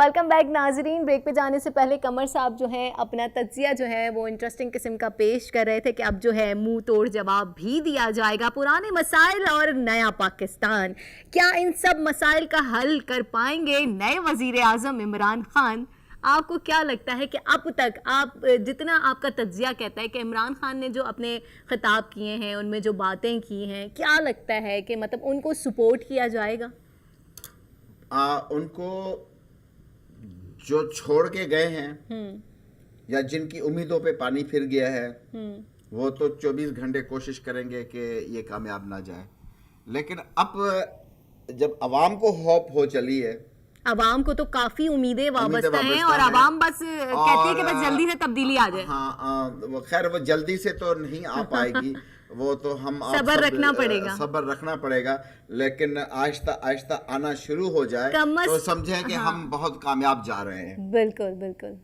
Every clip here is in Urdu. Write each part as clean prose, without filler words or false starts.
ویلکم بیک ناظرین. بریک پہ جانے سے پہلے قمر صاحب جو ہیں اپنا تجزیہ جو ہے وہ انٹرسٹنگ قسم کا پیش کر رہے تھے کہ اب جو ہے منہ توڑ جواب بھی دیا جائے گا. پرانے مسائل اور نیا پاکستان, کیا ان سب مسائل کا حل کر پائیں گے نئے وزیر اعظم عمران خان؟ آپ کو کیا لگتا ہے کہ اب تک آپ جتنا آپ کا تجزیہ کہتا ہے کہ عمران خان نے جو اپنے خطاب کیے ہیں ان میں جو باتیں کی ہیں, کیا لگتا ہے کہ مطلب ان کو سپورٹ کیا جائے گا؟ ان کو جو چھوڑ کے گئے ہیں یا جن کی امیدوں پہ پانی پھر گیا ہے وہ تو 24 گھنٹے کوشش کریں گے کہ یہ کامیاب نہ جائے. لیکن اب جب عوام کو ہوپ ہو چلی ہے, عوام کو تو کافی امیدیں وابستہ ہیں اور عوام بس کہتی ہے کہ بس جلدی سے تبدیلی آ جائے. ہاں خیر وہ جلدی سے تو نہیں آ پائے گی, وہ تو ہم صبر رکھنا پڑے گا, لیکن آہستہ آہستہ آنا شروع ہو جائے تو سمجھیں کہ ہم بہت کامیاب جا رہے ہیں. بالکل بالکل.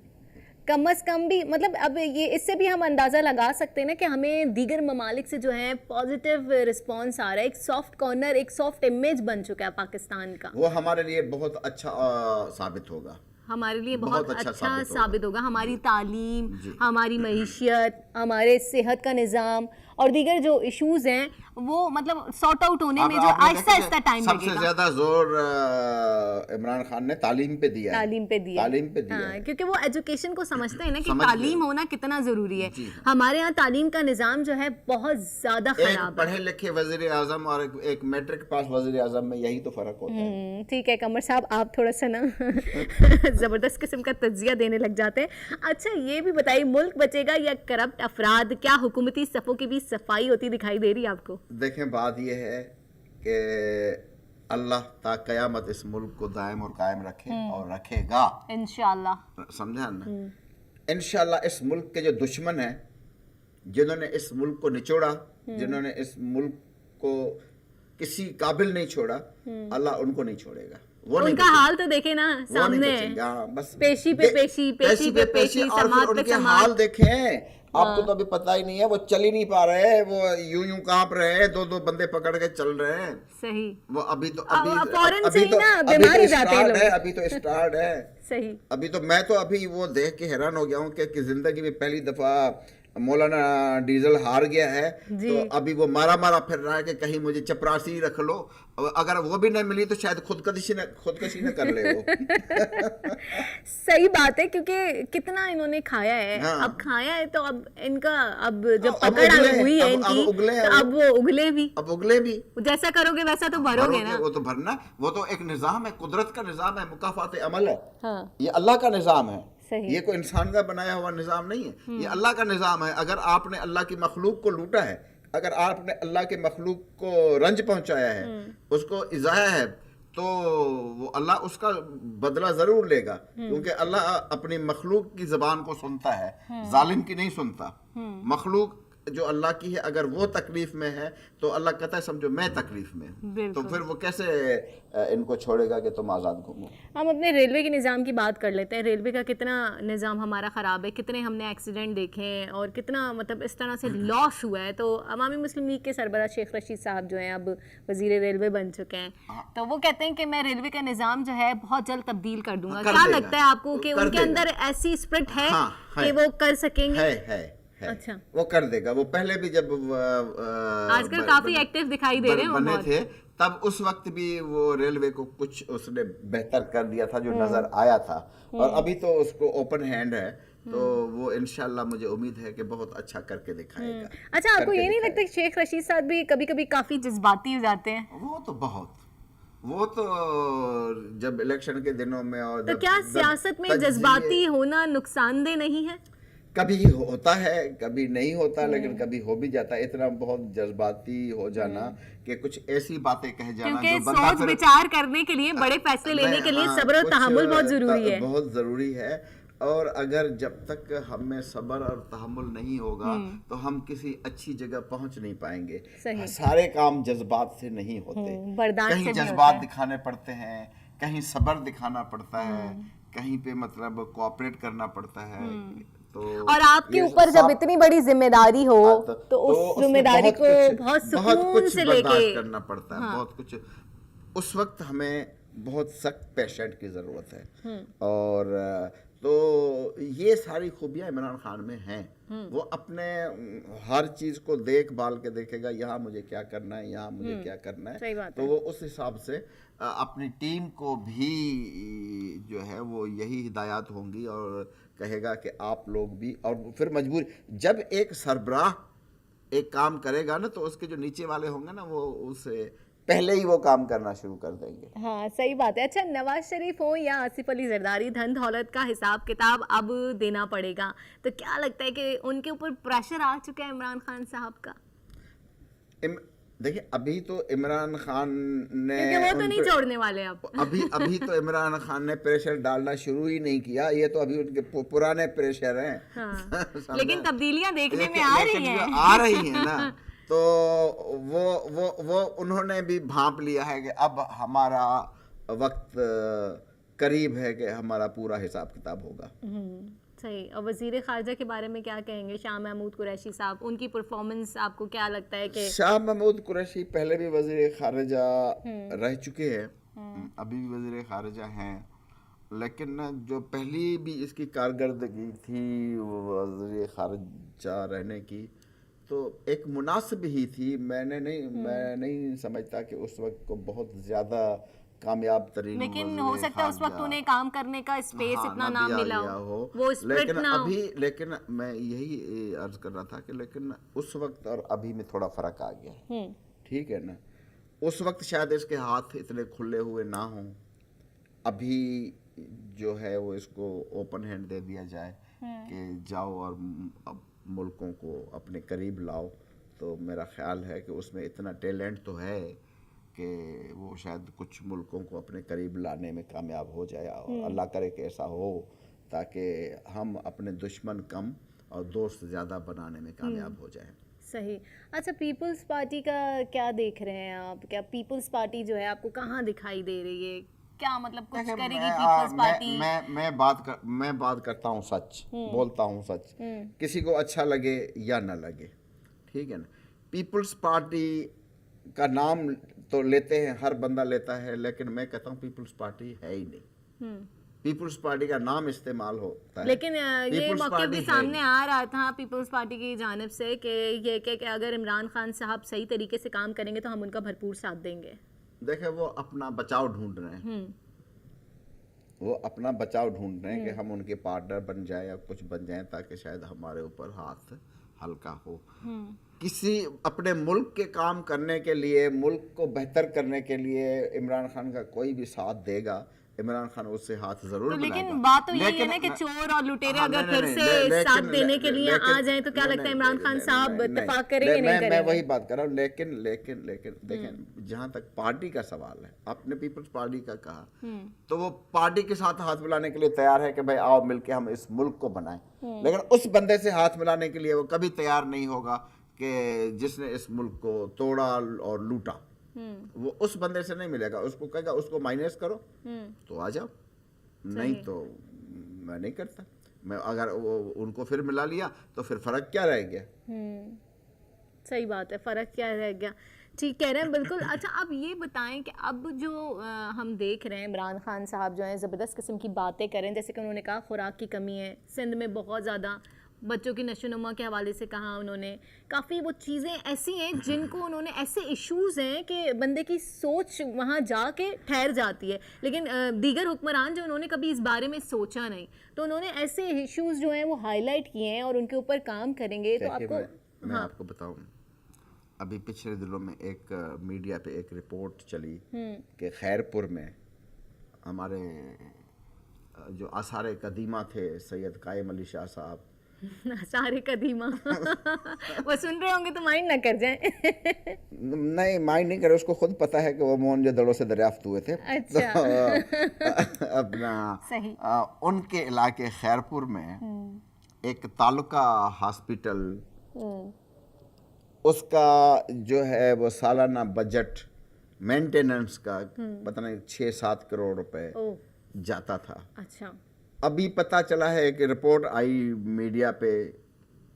کم از کم بھی مطلب اب یہ اس سے بھی ہم اندازہ لگا سکتے ہیں نا کہ ہمیں دیگر ممالک سے جو ہے پازیٹیو رسپانس آ رہا ہے, ایک سافٹ کارنر, ایک سافٹ امیج بن چکا ہے پاکستان کا. وہ ہمارے لیے بہت اچھا ثابت ہوگا, ہمارے لیے بہت اچھا ثابت ہوگا. ہماری تعلیم, ہماری معیشت, ہمارے صحت کا نظام اور دیگر جو ایشوز ہیں وہ مطلب سارٹ آؤٹ ہونے میں جو آہستہ آہستہ ٹائم لگے گا. سب سے زیادہ زور عمران خان نے تعلیم پہ دیا. تعلیم پہ دیا کیونکہ وہ ایجوکیشن کو سمجھتے ہیں نا کہ تعلیم ہونا کتنا ضروری ہے. ہمارے یہاں تعلیم کا نظام جو ہے بہت زیادہ خراب ہے. ایک پڑھے لکھے وزیر اعظم اور ایک میٹرک پاس وزیر اعظم میں یہی تو فرق ہوتا ہے. ٹھیک ہے قمر صاحب, آپ تھوڑا سا نا زبردست قسم کا تجزیہ دینے لگ جاتے ہیں. اچھا یہ بھی بتائیے, ملک بچے گا یا کرپٹ افراد؟ کیا حکومتی صفوں کی بھی صفائی ہوتی دکھائی دے رہی ہے آپ کو؟ دیکھیں بات یہ ہے کہ اللہ تا قیامت اس ملک کو دائم اور قائم رکھے اور رکھے گا انشاءاللہ. سمجھا نا؟ انشاءاللہ. اس ملک کے جو دشمن ہیں, جنہوں نے اس ملک کو نچوڑا, جنہوں نے اس ملک کو کسی قابل نہیں چھوڑا, اللہ ان کو نہیں چھوڑے گا. ان کا حال تو دیکھیں نا سامنے, پیشی پہ پیشی, پیشی پہ پیشی, سماعت پہ سماعت. حال دیکھیں, آپ کو تو ابھی پتہ ہی نہیں ہے, وہ چل ہی نہیں پا رہے, وہ یوں کانپ رہے ہیں, دو بندے پکڑ کے چل رہے ہیں. صحیح. وہ ابھی تو اسٹارٹ ہے. صحیح. ابھی تو میں تو ابھی وہ دیکھ کے حیران ہو گیا ہوں کہ زندگی میں پہلی دفعہ مولانا ڈیزل ہار گیا ہے تو ابھی وہ مارا پھر رہا ہے کہ کہیں مجھے چپراسی رکھ لو. اگر وہ بھی نہ ملی تو شاید خودکشی نہ کر لے وہ. صحیح بات ہے, کیونکہ کتنا انہوں نے کھایا ہے, اب کھایا ہے تو اب ان کا اب جب پکڑ ہوئی ہے ان کی تو اب وہ اگلے بھی, جیسا کرو گے ویسا تو بھرو گے نا. وہ تو بھرنا, وہ تو ایک نظام ہے, قدرت کا نظام ہے, مکافات عمل ہے, یہ اللہ کا نظام ہے. یہ کوئی انسان کا بنایا ہوا نظام نہیں ہے, یہ اللہ کا نظام ہے. اگر آپ نے اللہ کی مخلوق کو لوٹا ہے, اگر آپ نے اللہ کے مخلوق کو رنج پہنچایا ہے, اس کو ایذایا ہے, تو وہ اللہ اس کا بدلہ ضرور لے گا, کیونکہ اللہ اپنی مخلوق کی زبان کو سنتا ہے, ظالم کی نہیں سنتا. مخلوق جو اللہ کی ہے اگر وہ تکلیف میں ہے تو اللہ کہتا ہے سمجھو میں تکلیف میں, تو پھر وہ کیسے ان کو چھوڑے گا کہ تم آزاد گھومو. ہم اپنے ریلوے کے نظام کی بات کر لیتے ہیں. ریلوے کا کتنا نظام ہمارا خراب ہے, کتنے ہم نے ایکسیڈنٹ دیکھے ہیں اور کتنا مطلب اس طرح سے لاس ہوا ہے. تو عوامی مسلم لیگ کے سربراہ شیخ رشید صاحب جو ہیں اب وزیر ریلوے بن چکے ہیں, تو وہ کہتے ہیں کہ میں ریلوے کا نظام جو ہے بہت جلد تبدیل کر دوں گا. کیا لگتا ہے آپ کو کہ ان کے اندر ایسی اسپرٹ ہے کہ وہ کر سکیں گے؟ اچھا, وہ کر دے گا. وہ پہلے بھی جب آج کل کافی ایکٹیو دکھائی دے رہے ہیں بنے تھے, تب اس وقت بھی وہ ریلوے کو کچھ اس نے بہتر کر دیا تھا جو نظر آیا تھا, اور ابھی تو اس کو اوپن ہینڈ ہے, تو وہ انشاءاللہ مجھے امید ہے کہ بہت اچھا کر کے دکھائے گا. اچھا, آپ کو یہ نہیں لگتا کہ شیخ رشید صاحب بھی کبھی کبھی کافی جذباتی ہو جاتے ہیں؟ وہ تو جب الیکشن کے دنوں میں, اور تو کیا سیاست میں جذباتی ہونا نقصان دہ نہیں ہے؟ کبھی ہوتا ہے کبھی نہیں ہوتا, لیکن کبھی ہو بھی جاتا ہے. اتنا بہت جذباتی ہو جانا کہ کچھ ایسی باتیں کہہ جانا, کیونکہ سوچ بچار کرنے کے لیے, بڑے فیصلے لینے کے لیے صبر و تحمل بہت ضروری ہے. بہت ضروری ہے, اور اگر جب تک ہم میں صبر اور تحمل نہیں ہوگا تو ہم کسی اچھی جگہ پہنچ نہیں پائیں گے. سارے کام جذبات سے نہیں ہوتے, کہیں جذبات دکھانے پڑتے ہیں, کہیں صبر دکھانا پڑتا ہے, کہیں پہ مطلب کوآپریٹ کرنا پڑتا ہے. اور آپ کے اوپر جب اتنی بڑی ذمہ داری ہو تو اس ذمہ داری کو بہت سکون سے لے کے کرنا پڑتا ہے, بہت کچھ. اس وقت ہمیں بہت سخت پیشنٹ کی ضرورت ہے. اور تو یہ ساری خوبیاں عمران خان میں ہیں. وہ اپنے ہر چیز کو دیکھ بھال کے دیکھے گا, یہاں مجھے کیا کرنا ہے, یہاں مجھے کیا کرنا ہے, تو وہ اس حساب سے اپنی ٹیم کو بھی جو ہے وہ یہی ہدایات ہوں گی اور کہے گا کہ آپ لوگ بھی. اور پھر مجبور جب ایک سربراہ ایک کام کرے گا نا تو اس کے جو نیچے والے ہوں گے نا وہ اسے پہلے ہی وہ کام کرنا شروع کر دیں گے. ہاں صحیح بات ہے. اچھا نواز شریف ہو یا آصف علی زرداری, دھن دولت کا حساب کتاب اب دینا پڑے گا, تو کیا لگتا ہے کہ ان کے اوپر پریشر آ چکا ہے عمران خان صاحب کا؟ دیکھیں ابھی تو عمران خان نے, کیونکہ وہ تو نہیں چھوڑنے والے اب, ابھی تو عمران خان نے پریشر ڈالنا شروع ہی نہیں کیا, یہ تو ابھی ان کے پرانے پریشر ہیں. لیکن تبدیلیاں دیکھنے میں آ رہی ہیں نا, تو وہ انہوں نے بھی بھانپ لیا ہے کہ اب ہمارا وقت قریب ہے کہ ہمارا پورا حساب کتاب ہوگا. صحیح. اور وزیر خارجہ کے بارے میں کیا کہیں گے, شاہ محمود قریشی صاحب, ان کی پرفارمنس آپ کو کیا لگتا ہے کہ؟ شاہ محمود قریشی پہلے بھی وزیر خارجہ رہ چکے ہیں, ابھی بھی وزیر خارجہ ہیں, لیکن جو پہلی بھی اس کی کارکردگی تھی وزیر خارجہ رہنے کی تو ایک مناسب ہی تھی. میں نہیں سمجھتا کہ اس وقت کو بہت زیادہ کامیاب ترین, لیکن ہو سکتا ہے اس وقت انہیں کام کرنے کا اسپیس اتنا نہ ملا ہو, وہ اسپرٹ نہ ہو. لیکن میں یہی عرض کر رہا تھا کہ لیکن اس وقت اور ابھی میں تھوڑا فرق آ گیا. ٹھیک ہے نا, اس وقت شاید اس کے ہاتھ اتنے کھلے ہوئے نہ ہوں, ابھی جو ہے وہ اس کو اوپن ہینڈ دے دیا جائے کہ جاؤ اور ملکوں کو اپنے قریب لاؤ. تو میرا خیال ہے کہ اس میں اتنا ٹیلنٹ تو ہے کہ وہ شاید کچھ ملکوں کو اپنے قریب لانے میں کامیاب ہو جائے, اور اللہ کرے کہ ایسا ہو تاکہ ہم اپنے دشمن کم اور دوست زیادہ بنانے میں کامیاب ہو جائیں. صحیح. اچھا پیپلز پارٹی کا کیا دیکھ رہے ہیں آپ, کیا پیپلز پارٹی جو ہے آپ کو کہاں دکھائی دے رہی ہے, کیا مطلب کچھ کرے گی پیپلز پارٹی؟ میں بات کرتا ہوں سچ, بولتا ہوں سچ, کسی کو اچھا لگے یا نہ لگے, ٹھیک ہے نا. پیپلز پارٹی کا نام تو لیتے ہیں, ہر بندہ لیتا ہے, لیکن میں کہتا ہوں پیپلز پارٹی ہے ہی نہیں. پیپلز پارٹی کا نام استعمال ہوتا ہے, لیکن یہ موقع بھی سامنے آ رہا تھا پیپلز پارٹی کی جانب سے کہ یہ کہ اگر عمران خان صاحب صحیح طریقے سے کام کریں گے تو ہم ان کا بھرپور ساتھ دیں گے. دیکھیں وہ اپنا بچاؤ ڈھونڈ رہے ہیں, وہ اپنا بچاؤ ڈھونڈ رہے ہیں کہ ہم ان کے پارٹنر بن جائیں یا کچھ بن جائیں تاکہ شاید ہمارے اوپر ہاتھ ہلکا ہو. کسی اپنے ملک کے کام کرنے کے لیے, ملک کو بہتر کرنے کے لیے عمران خان کا کوئی بھی ساتھ دے گا, عمران خان اس سے ہاتھ ضرور ملائے گا. لیکن بات تو یہی ہے نا کہ چور اور لٹیرے اگر پھر سے ساتھ دینے کے لیے آ جائیں تو کیا لگتا ہے عمران خان صاحب اتفاق کریں گے نہیں کریں گے؟ میں وہی بات کر رہا ہوں. لیکن دیکھیں جہاں تک پارٹی کا سوال ہے, آپ نے پیپلز پارٹی کا کہا, تو وہ پارٹی کے ساتھ ہاتھ ملانے کے لیے تیار ہے کہ بھائی آؤ مل کے ہم اس ملک کو بنائیں, لیکن اس بندے سے ہاتھ ملانے کے لیے وہ کبھی تیار نہیں ہوگا کہ جس نے اس ملک کو توڑا اور لوٹا. وہ اس بندے سے نہیں ملے گا, اس کو کہے گا اس کو مائنس کرو تو آ جاؤ, نہیں تو میں نہیں کرتا. میں اگر ان کو پھر ملا لیا تو پھر فرق کیا رہ گیا؟ صحیح بات ہے, فرق کیا رہ گیا, ٹھیک کہہ رہے ہیں بالکل. اچھا اب یہ بتائیں کہ اب جو ہم دیکھ رہے ہیں عمران خان صاحب جو ہیں زبردست قسم کی باتیں کریں, جیسے کہ انہوں نے کہا خوراک کی کمی ہے سندھ میں بہت زیادہ, بچوں کی نشو و نما کے حوالے سے کہا انہوں نے, کافی وہ چیزیں ایسی ہیں جن کو انہوں نے, ایسے ایشوز ہیں کہ بندے کی سوچ وہاں جا کے ٹھہر جاتی ہے, لیکن دیگر حکمران جو انہوں نے کبھی اس بارے میں سوچا نہیں, تو انہوں نے ایسے ایشوز جو ہیں وہ ہائی لائٹ کیے ہیں اور ان کے اوپر کام کریں گے. تو آپ کو میں آپ کو بتاؤں, ابھی پچھلے دنوں میں ایک میڈیا پہ ایک رپورٹ چلی کہ خیرپور میں ہمارے جو آثار قدیمہ تھے سید قائم علی شاہ صاحب, سارے قدیمہ وہ سن رہے ہوں گے تو مائنڈ نہ کر جائیں. نہیں مائنڈ نہیں کرے, اس کو خود پتا ہے کہ وہ موہنجودڑو سے دریافت ہوئے تھے. اپنا ان کے علاقے خیرپور میں ایک تعلقہ ہاسپٹل, اس کا جو ہے وہ سالانہ بجٹ مینٹیننس کا پتہ نہیں 6-7 کروڑ روپے جاتا تھا. اچھا ابھی پتہ چلا ہے کہ رپورٹ آئی میڈیا پہ,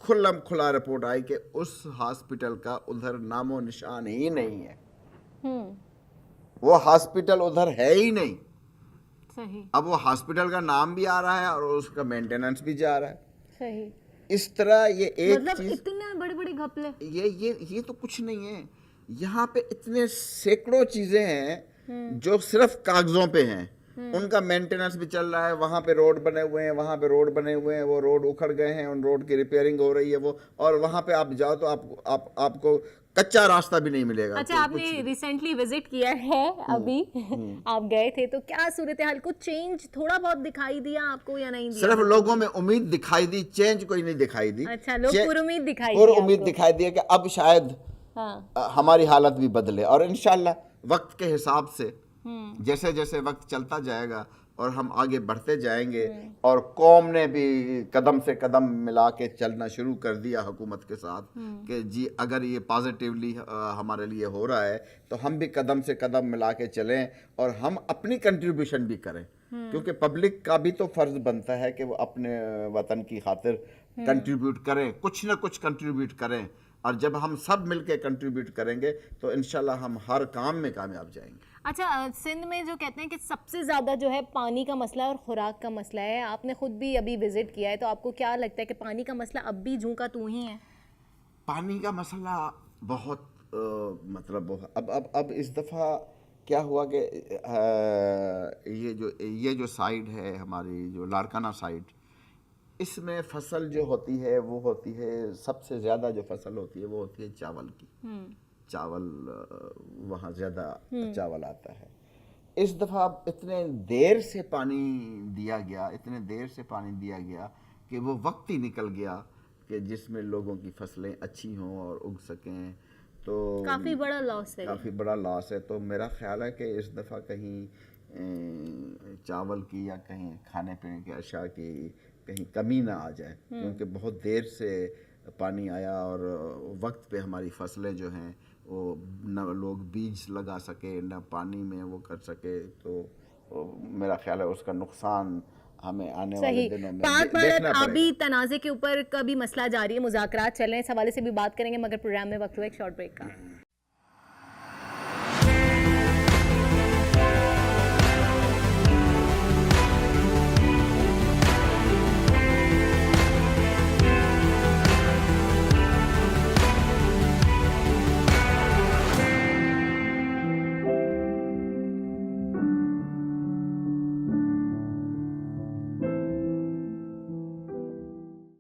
کھلم کھلا رپورٹ آئی کہ اس ہاسپٹل کا ادھر نام و نشان ہی نہیں ہے. وہ ہاسپٹل ادھر ہے ہی نہیں. صحیح. اب وہ ہاسپٹل کا نام بھی آ رہا ہے اور اس کا مینٹیننس بھی جا رہا ہے. صحیح. اس طرح یہ ایک مطلب اتنے بڑے بڑے گھپلے. یہ تو کچھ نہیں ہے. یہاں پہ اتنے سینکڑوں چیزیں ہیں جو صرف کاغذوں پہ ہیں, ان کا مینٹیننس بھی چل رہا ہے. وہاں پہ روڈ بنے ہوئے ہیں, وہاں پہ روڈ بنے ہوئے ہیں, وہ روڈ اکھڑ گئے ہیں, ان روڈ کی ریپیئرنگ ہو رہی ہے وہ, اور وہاں پہ آپ جاؤ تو آپ کو کچا راستہ بھی نہیں ملے گا. اچھا, آپ نے ریسنٹلی وزٹ کیا ہے ابھی, آپ گئے تھے تو کیا صورتحال, کچھ چینج تھوڑا بہت دکھائی دیا آپ کو یا نہیں دیا؟ صرف لوگوں میں امید دکھائی دی, چینج کوئی نہیں دکھائی دی. اچھا, لوگ پر امید دکھائی پر امید دکھائی دی کہ اب شاید ہماری حالت بھی بدلے, اور انشاءاللہ وقت کے حساب سے جیسے جیسے وقت چلتا جائے گا اور ہم آگے بڑھتے جائیں گے, اور قوم نے بھی قدم سے قدم ملا کے چلنا شروع کر دیا حکومت کے ساتھ کہ جی اگر یہ پازیٹیولی ہمارے لیے ہو رہا ہے تو ہم بھی قدم سے قدم ملا کے چلیں اور ہم اپنی کنٹریبیوشن بھی کریں, کیونکہ پبلک کا بھی تو فرض بنتا ہے کہ وہ اپنے وطن کی خاطر کنٹریبیوٹ کریں, کچھ نہ کچھ کنٹریبیوٹ کریں. اور جب ہم سب مل کے کنٹریبیوٹ کریں گے تو انشاءاللہ ہم ہر کام میں کامیاب جائیں گے. اچھا, سندھ میں جو کہتے ہیں کہ سب سے زیادہ جو ہے پانی کا مسئلہ اور خوراک کا مسئلہ ہے, آپ نے خود بھی ابھی وزٹ کیا ہے, تو آپ کو کیا لگتا ہے کہ پانی کا مسئلہ اب بھی جوں کا توں ہی ہے؟ پانی کا مسئلہ بہت مطلب اب اس دفعہ کیا ہوا کہ یہ جو سائیڈ ہے ہماری, جو لاڑکانہ سائیڈ, اس میں فصل جو ہوتی ہے وہ ہوتی ہے, سب سے زیادہ جو فصل ہوتی ہے وہ ہوتی ہے چاول کی. چاول وہاں زیادہ چاول آتا ہے. اس دفعہ اتنے دیر سے پانی دیا گیا کہ وہ وقت ہی نکل گیا کہ جس میں لوگوں کی فصلیں اچھی ہوں اور اگ سکیں, تو کافی بڑا لاس ہے. تو میرا خیال ہے کہ اس دفعہ کہیں چاول کی یا کہیں کھانے پینے کے اشیاء کی کہیں کمی نہ آ جائے, کیونکہ بہت دیر سے پانی آیا اور وقت پہ ہماری فصلیں جو ہیں وہ نہ لوگ بیج لگا سکے نہ پانی میں وہ کر سکے, تو میرا خیال ہے اس کا نقصان ہمیں آنے والے دنوں میں پاک دیکھنا پڑے گا. ابھی تنازع کے اوپر کا بھی مسئلہ جاری ہے, مذاکرات چل رہے ہیں, اس حوالے سے بھی بات کریں گے, مگر پروگرام میں وقت ہوا ایک شارٹ بریک کا.